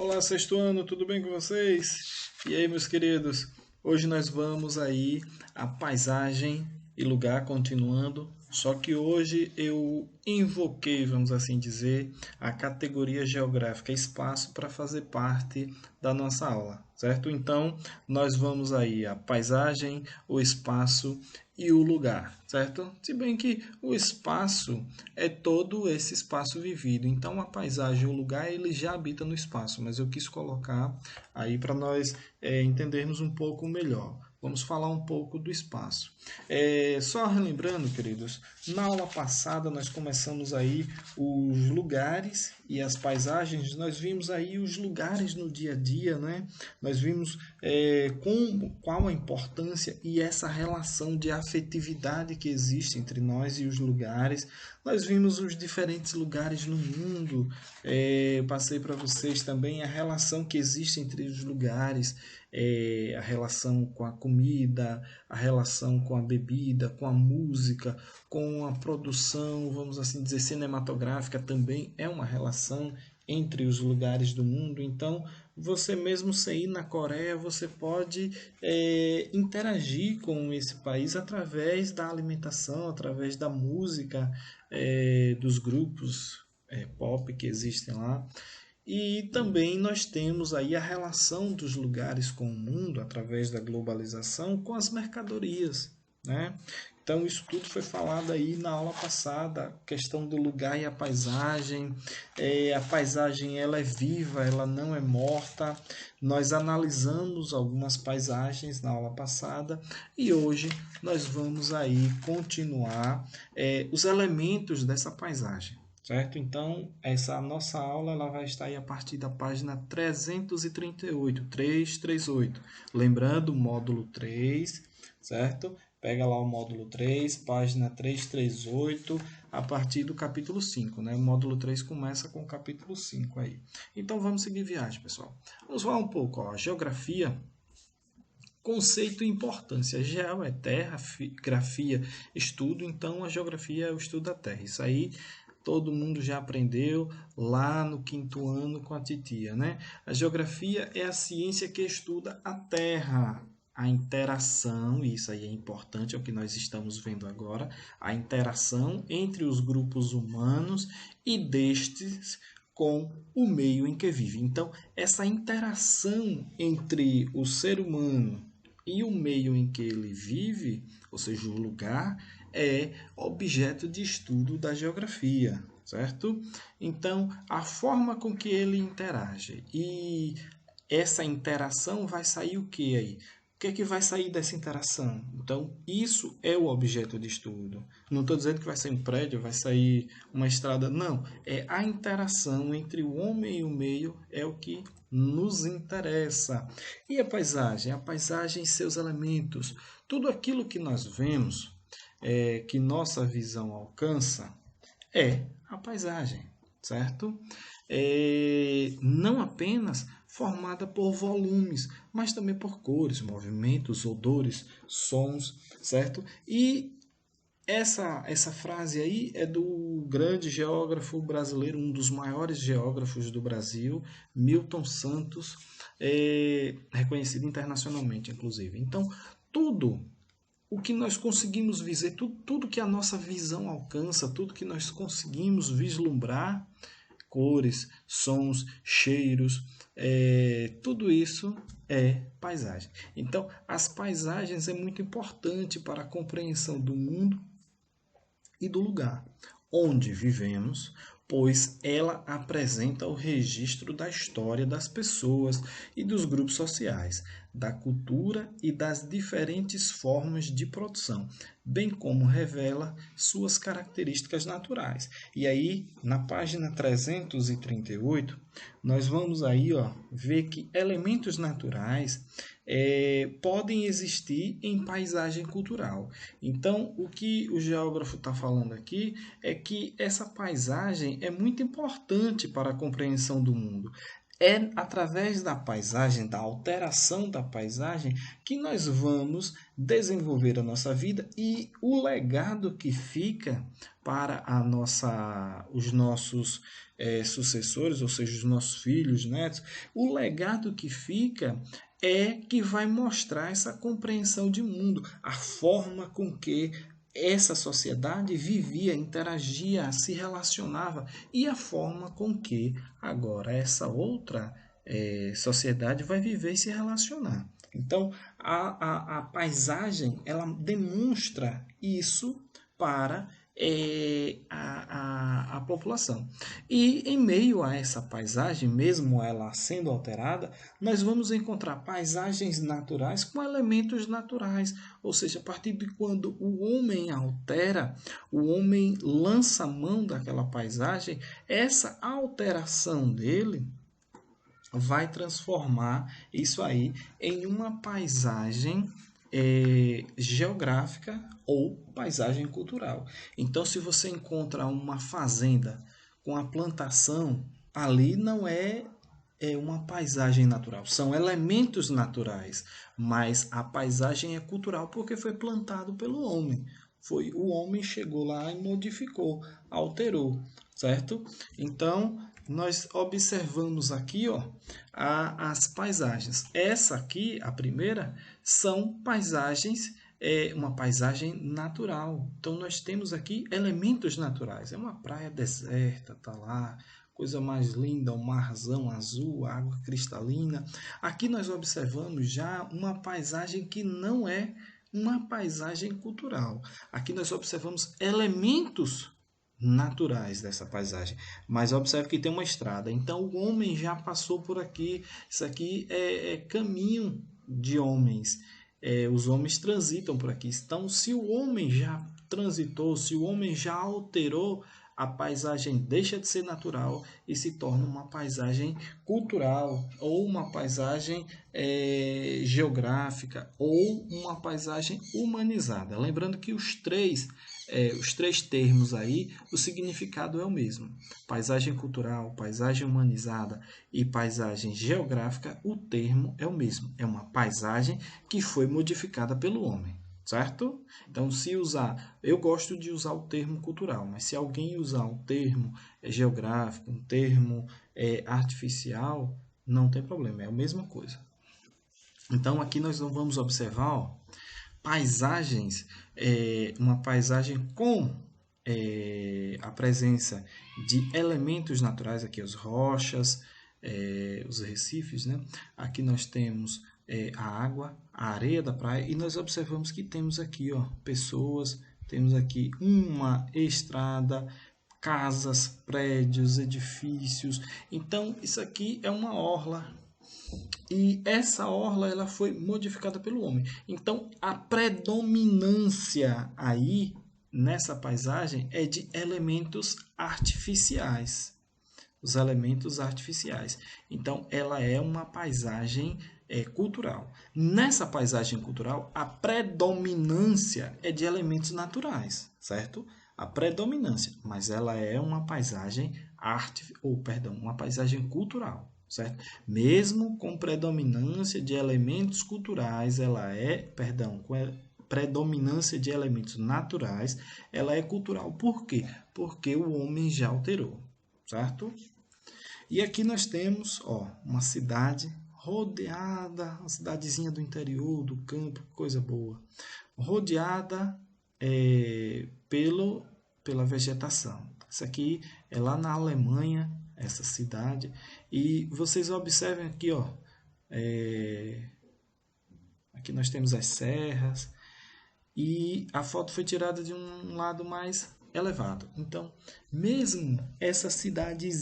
Olá, sexto ano, tudo bem com vocês? E aí, meus queridos? Hoje nós vamos aí a paisagem e lugar continuando, só que hoje eu invoquei, vamos assim dizer, a categoria geográfica espaço para fazer parte da nossa aula, certo? Então, nós vamos aí a paisagem, o espaço e o lugar, certo? Se bem que o espaço é todo esse espaço vivido. Então a paisagem, o lugar, ele já habita no espaço, mas eu quis colocar aí para nós entendermos um pouco melhor. Vamos falar um pouco do espaço. Só relembrando, queridos, na aula passada nós começamos aí os lugares e as paisagens. Nós vimos aí os lugares no dia a dia, né? Nós vimos qual a importância e essa relação de afetividade que existe entre nós e os lugares. Nós vimos os diferentes lugares no mundo. Passei para vocês também a relação que existe entre os lugares, a relação com a comida, a relação com a bebida, com a música, com a produção, vamos assim dizer, cinematográfica também é uma relação entre os lugares do mundo. Então, você mesmo sem ir na Coreia, você pode interagir com esse país através da alimentação, através da música, dos grupos pop que existem lá. E também nós temos aí a relação dos lugares com o mundo através da globalização com as mercadorias, né? Então isso tudo foi falado aí na aula passada, a questão do lugar e a paisagem. A paisagem ela é viva, ela não é morta. Nós analisamos algumas paisagens na aula passada e hoje nós vamos aí continuar os elementos dessa paisagem. Certo? Então, essa nossa aula ela vai estar aí a partir da página 338, 338. Lembrando, módulo 3, certo? Pega lá o módulo 3, página 338, a partir do capítulo 5, né? O módulo 3 começa com o capítulo 5 aí. Então, vamos seguir viagem, pessoal. Vamos falar um pouco, ó, geografia. Conceito e importância. Geo é terra, grafia, estudo, então a geografia é o estudo da terra. Isso aí todo mundo já aprendeu lá no quinto ano com a titia, né? A geografia é a ciência que estuda a terra, a interação, e isso aí é importante, é o que nós estamos vendo agora, a interação entre os grupos humanos e destes com o meio em que vive. Então, essa interação entre o ser humano e o meio em que ele vive, ou seja, o lugar, é objeto de estudo da geografia, certo? Então, a forma com que ele interage e essa interação vai sair o que aí? O que é que vai sair dessa interação? Então, isso é o objeto de estudo. Não estou dizendo que vai sair um prédio, vai sair uma estrada. Não. É a interação entre o homem e o meio é o que nos interessa. E a paisagem? A paisagem e seus elementos. Tudo aquilo que nós vemos, que nossa visão alcança, é a paisagem, certo? Não apenas formada por volumes, mas também por cores, movimentos, odores, sons, certo? E essa frase aí é do grande geógrafo brasileiro, um dos maiores geógrafos do Brasil, Milton Santos, reconhecido internacionalmente, inclusive. Então, tudo o que nós conseguimos ver, tudo que a nossa visão alcança, tudo que nós conseguimos vislumbrar, cores, sons, cheiros, tudo isso é paisagem. Então, as paisagens é muito importante para a compreensão do mundo e do lugar onde vivemos, pois ela apresenta o registro da história das pessoas e dos grupos sociais, da cultura e das diferentes formas de produção, bem como revela suas características naturais. E aí, na página 338, nós vamos aí, ó, ver que elementos naturais podem existir em paisagem cultural. Então, o que o geógrafo está falando aqui é que essa paisagem é muito importante para a compreensão do mundo. É através da paisagem, da alteração da paisagem, que nós vamos desenvolver a nossa vida e o legado que fica para os nossos sucessores, ou seja, os nossos filhos, netos, o legado que fica é que vai mostrar essa compreensão de mundo, a forma com que essa sociedade vivia, interagia, se relacionava e a forma com que agora essa outra sociedade vai viver e se relacionar. Então, a paisagem ela demonstra isso para a população. E em meio a essa paisagem, mesmo ela sendo alterada, nós vamos encontrar paisagens naturais com elementos naturais, ou seja, a partir de quando o homem altera, o homem lança mão daquela paisagem, essa alteração dele vai transformar isso aí em uma paisagem geográfica ou paisagem cultural. Então, se você encontra uma fazenda com a plantação, ali não é uma paisagem natural, são elementos naturais, mas a paisagem é cultural porque foi plantado pelo homem. Foi o homem chegou lá e modificou, alterou, certo? Então, nós observamos aqui, ó, as paisagens. Essa aqui, a primeira, são paisagens, uma paisagem natural. Então, nós temos aqui elementos naturais. É uma praia deserta, tá lá, coisa mais linda, um marzão azul, água cristalina. Aqui nós observamos já uma paisagem que não é uma paisagem cultural. Aqui nós observamos elementos naturais dessa paisagem. Mas observe que tem uma estrada. Então o homem já passou por aqui. Isso aqui é caminho de homens. Os homens transitam por aqui. Então, se o homem já transitou, se o homem já alterou, a paisagem deixa de ser natural e se torna uma paisagem cultural, ou uma paisagem geográfica, ou uma paisagem humanizada. Lembrando que os três termos aí, o significado é o mesmo. Paisagem cultural, paisagem humanizada e paisagem geográfica, o termo é o mesmo. É uma paisagem que foi modificada pelo homem. Certo? Então, se usar, eu gosto de usar o termo cultural, mas se alguém usar um termo geográfico, um termo artificial, não tem problema, é a mesma coisa. Então, aqui nós vamos observar, ó, paisagens, uma paisagem com a presença de elementos naturais, aqui as rochas, os recifes, né? Aqui nós temos a água, a areia da praia, e nós observamos que temos aqui, ó, pessoas, temos aqui uma estrada, casas, prédios, edifícios. Então, isso aqui é uma orla. E essa orla ela foi modificada pelo homem. Então, a predominância aí nessa paisagem é de elementos artificiais. Os elementos artificiais. Então, ela é uma paisagem cultural. Nessa paisagem cultural, a predominância é de elementos naturais, certo? A predominância, mas ela é uma paisagem uma paisagem cultural, certo? Mesmo com predominância de elementos culturais, com predominância de elementos naturais, ela é cultural. Por quê? Porque o homem já alterou, certo? E aqui nós temos, ó, uma cidade rodeada, uma cidadezinha do interior, do campo, coisa boa, rodeada pela vegetação. Isso aqui é lá na Alemanha, essa cidade, e vocês observem aqui, ó, aqui nós temos as serras, e a foto foi tirada de um lado mais elevado. Então, mesmo essa cidade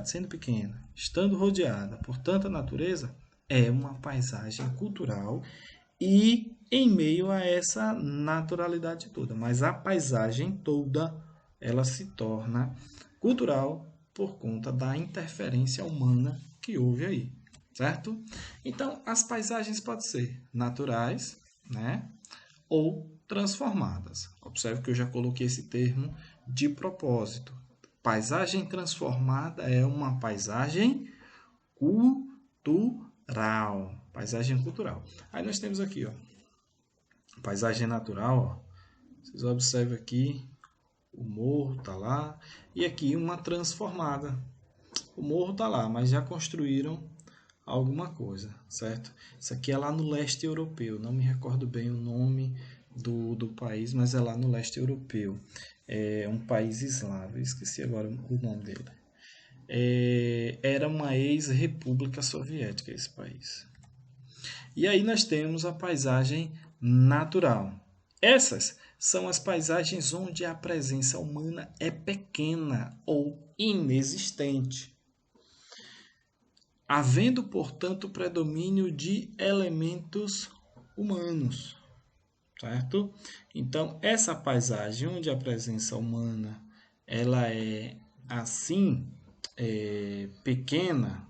sendo pequena, estando rodeada por tanta natureza, é uma paisagem cultural e em meio a essa naturalidade toda. Mas a paisagem toda, ela se torna cultural por conta da interferência humana que houve aí, certo? Então, as paisagens podem ser naturais, né? Ou transformadas. Observe que eu já coloquei esse termo de propósito. Paisagem transformada é uma paisagem cultural. Paisagem cultural. Aí nós temos aqui, ó, paisagem natural, ó. Vocês observam aqui, o morro tá lá e aqui uma transformada. O morro tá lá, mas já construíram alguma coisa, certo? Isso aqui é lá no leste europeu, não me recordo bem o nome do país, mas é lá no leste europeu. É um país eslavo, eu esqueci agora o nome dele. Era uma ex-república soviética esse país. E aí nós temos a paisagem natural. Essas são as paisagens onde a presença humana é pequena ou inexistente, havendo, portanto, predomínio de elementos humanos, certo? Então, essa paisagem onde a presença humana ela é assim pequena,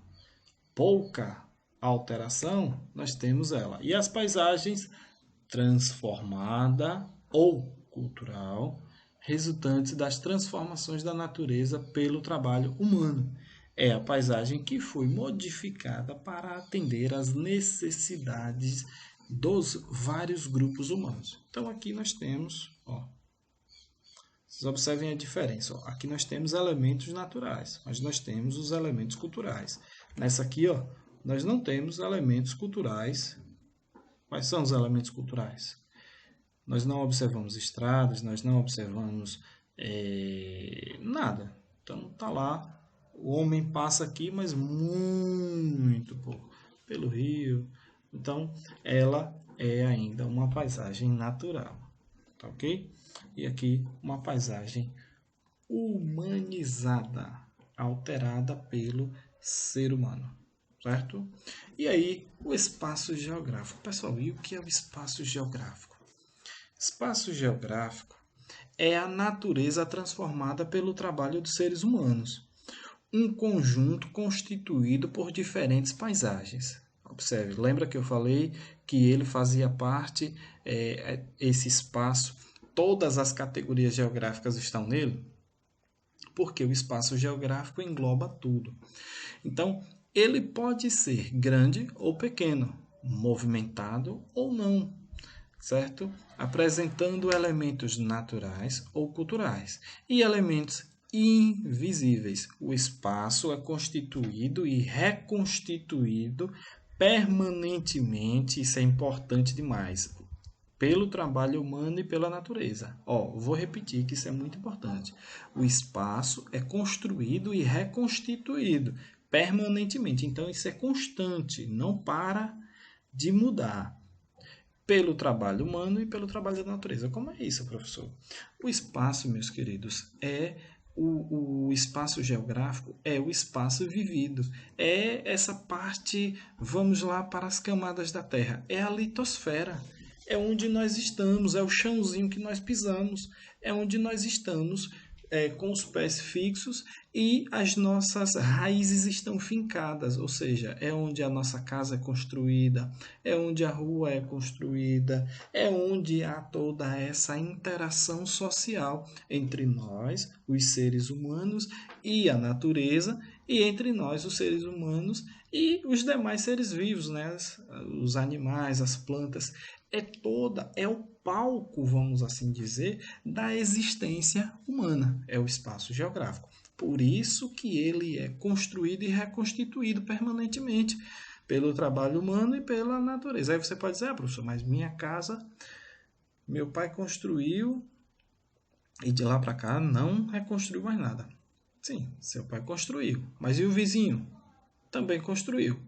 pouca alteração, nós temos ela. E as paisagens transformada ou cultural, resultantes das transformações da natureza pelo trabalho humano. É a paisagem que foi modificada para atender às necessidades dos vários grupos humanos. Então aqui nós temos, ó, vocês observem a diferença. Ó, aqui nós temos elementos naturais, mas nós temos os elementos culturais. Nessa aqui, ó, nós não temos elementos culturais. Quais são os elementos culturais? Nós não observamos estradas, nós não observamos nada. Então tá lá, o homem passa aqui, mas muito pouco, pelo rio. Então ela é ainda uma paisagem natural, tá ok? E aqui uma paisagem humanizada, alterada pelo ser humano, certo? E aí o espaço geográfico. Pessoal, e o que é o espaço geográfico? Espaço geográfico é a natureza transformada pelo trabalho dos seres humanos. Um conjunto constituído por diferentes paisagens. Observe, lembra que eu falei que ele fazia parte, esse espaço, todas as categorias geográficas estão nele? Porque o espaço geográfico engloba tudo. Então, ele pode ser grande ou pequeno, movimentado ou não, certo? Apresentando elementos naturais ou culturais e elementos invisíveis. O espaço é constituído e reconstituído permanentemente, isso é importante demais, pelo trabalho humano e pela natureza. Vou repetir que isso é muito importante. O espaço é construído e reconstituído permanentemente. Então, isso é constante, não para de mudar. Pelo trabalho humano e pelo trabalho da natureza. Como é isso, professor? O espaço, meus queridos, o espaço geográfico é o espaço vivido. É essa parte, vamos lá para as camadas da Terra. É a litosfera. É onde nós estamos, é o chãozinho que nós pisamos. É onde nós estamos com os pés fixos e as nossas raízes estão fincadas, ou seja, é onde a nossa casa é construída, é onde a rua é construída, é onde há toda essa interação social entre nós, os seres humanos, e a natureza, e entre nós, os seres humanos, e os demais seres vivos, né? Os animais, as plantas. É o palco, vamos assim dizer, da existência humana, é o espaço geográfico. Por isso que ele é construído e reconstituído permanentemente pelo trabalho humano e pela natureza. Aí você pode dizer, professor, mas minha casa, meu pai construiu e de lá para cá não reconstruiu mais nada. Sim, seu pai construiu, mas e o vizinho? Também construiu.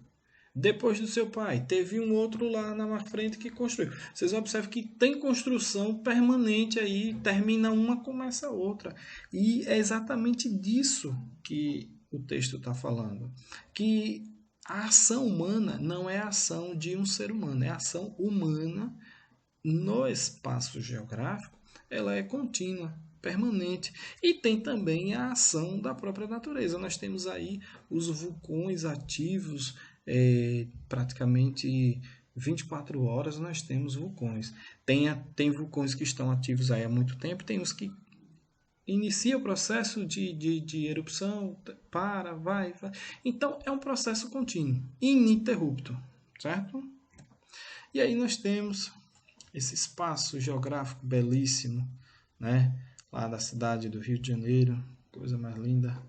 Depois do seu pai, teve um outro lá na frente que construiu. Vocês observam que tem construção permanente aí, termina uma, começa a outra. E é exatamente disso que o texto está falando. Que a ação humana não é a ação de um ser humano, é a ação humana no espaço geográfico, ela é contínua, permanente. E tem também a ação da própria natureza. Nós temos aí os vulcões ativos, praticamente 24 horas nós temos vulcões. Tem vulcões que estão ativos aí há muito tempo, tem os que inicia o processo de erupção, vai. Então, é um processo contínuo, ininterrupto, certo? E aí nós temos esse espaço geográfico belíssimo, né? Lá da cidade do Rio de Janeiro, coisa mais linda.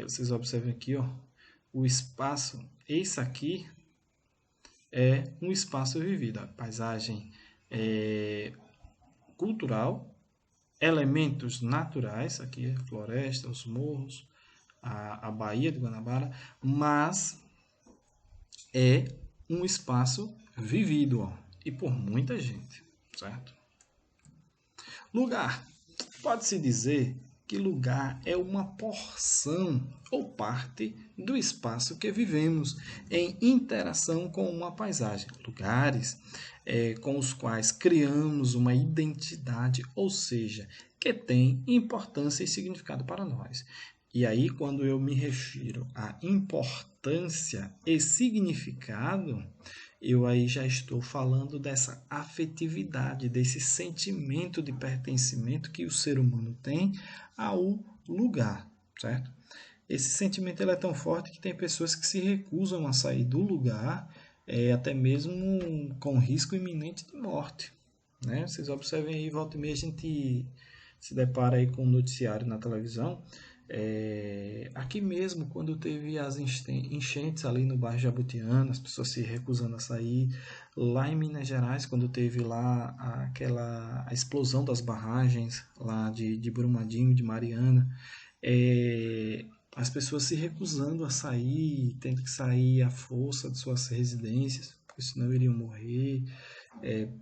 Vocês observem aqui, ó, o espaço, esse aqui é um espaço vivido, a paisagem cultural, elementos naturais, aqui a floresta, os morros, a Baía de Guanabara, mas é um espaço vivido, ó, e por muita gente, certo? Lugar. Pode-se dizer que lugar é uma porção ou parte do espaço que vivemos em interação com uma paisagem. Lugares com os quais criamos uma identidade, ou seja, que tem importância e significado para nós. E aí, quando eu me refiro a importância e significado, eu aí já estou falando dessa afetividade, desse sentimento de pertencimento que o ser humano tem ao lugar, certo? Esse sentimento ele é tão forte que tem pessoas que se recusam a sair do lugar, até mesmo com risco iminente de morte, né? Vocês observem aí, volta e meia a gente se depara aí com um noticiário na televisão. Aqui mesmo, quando teve as enchentes ali no bairro Jabutiana, as pessoas se recusando a sair. Lá em Minas Gerais, quando teve lá a explosão das barragens lá de Brumadinho, de Mariana, as pessoas se recusando a sair, tendo que sair à força de suas residências, porque senão iriam morrer,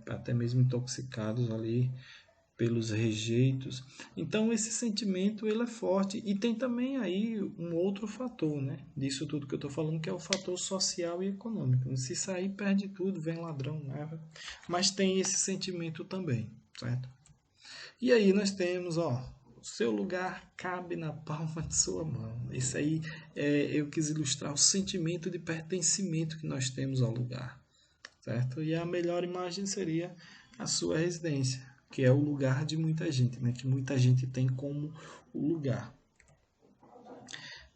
até mesmo intoxicados ali pelos rejeitos. Então esse sentimento ele é forte e tem também aí um outro fator, né? Disso tudo que eu estou falando, que é o fator social e econômico. Se sair perde tudo, vem ladrão, né? Mas tem esse sentimento também, certo? E aí nós temos, ó, o seu lugar cabe na palma de sua mão. Isso aí eu quis ilustrar o sentimento de pertencimento que nós temos ao lugar, certo? E a melhor imagem seria a sua residência, que é o lugar de muita gente, né? Que muita gente tem como o lugar.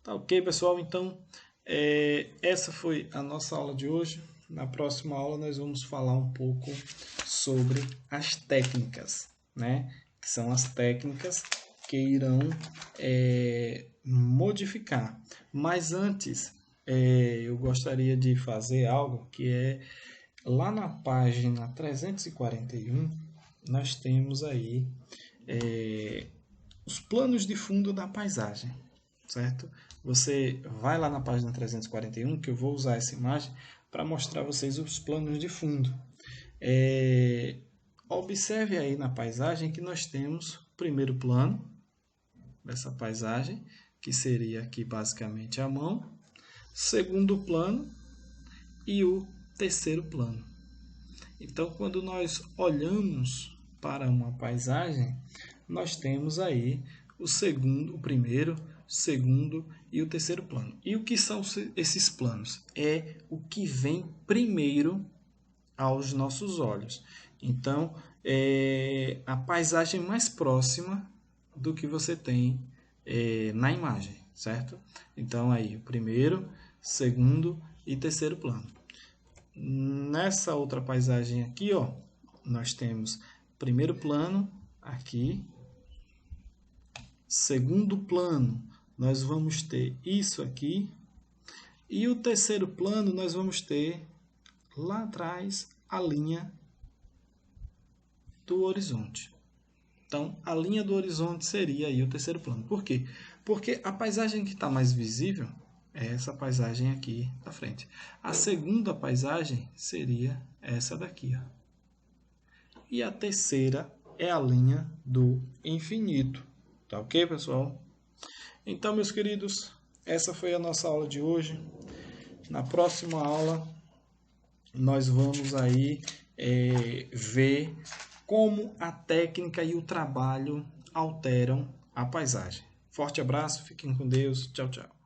Tá ok, pessoal? Então, essa foi a nossa aula de hoje. Na próxima aula nós vamos falar um pouco sobre as técnicas, né? Que são as técnicas que irão modificar. Mas antes, eu gostaria de fazer algo que é lá na página 341, nós temos aí os planos de fundo da paisagem, certo? Você vai lá na página 341, que eu vou usar essa imagem para mostrar a vocês os planos de fundo. Observe aí na paisagem que nós temos o primeiro plano dessa paisagem, que seria aqui basicamente a mão, segundo plano e o terceiro plano. Então, quando nós olhamos para uma paisagem, nós temos aí o primeiro, segundo e o terceiro plano. E o que são esses planos? É o que vem primeiro aos nossos olhos. Então, é a paisagem mais próxima do que você tem na imagem, certo? Então, aí, o primeiro, segundo e terceiro plano. Nessa outra paisagem aqui, ó, nós temos primeiro plano aqui, segundo plano nós vamos ter isso aqui, e o terceiro plano nós vamos ter lá atrás a linha do horizonte. Então, a linha do horizonte seria aí o terceiro plano. Por quê? Porque a paisagem que está mais visível é essa paisagem aqui da frente. A segunda paisagem seria essa daqui, ó. E a terceira é a linha do infinito. Tá ok, pessoal? Então, meus queridos, essa foi a nossa aula de hoje. Na próxima aula, nós vamos aí ver como a técnica e o trabalho alteram a paisagem. Forte abraço, fiquem com Deus. Tchau, tchau.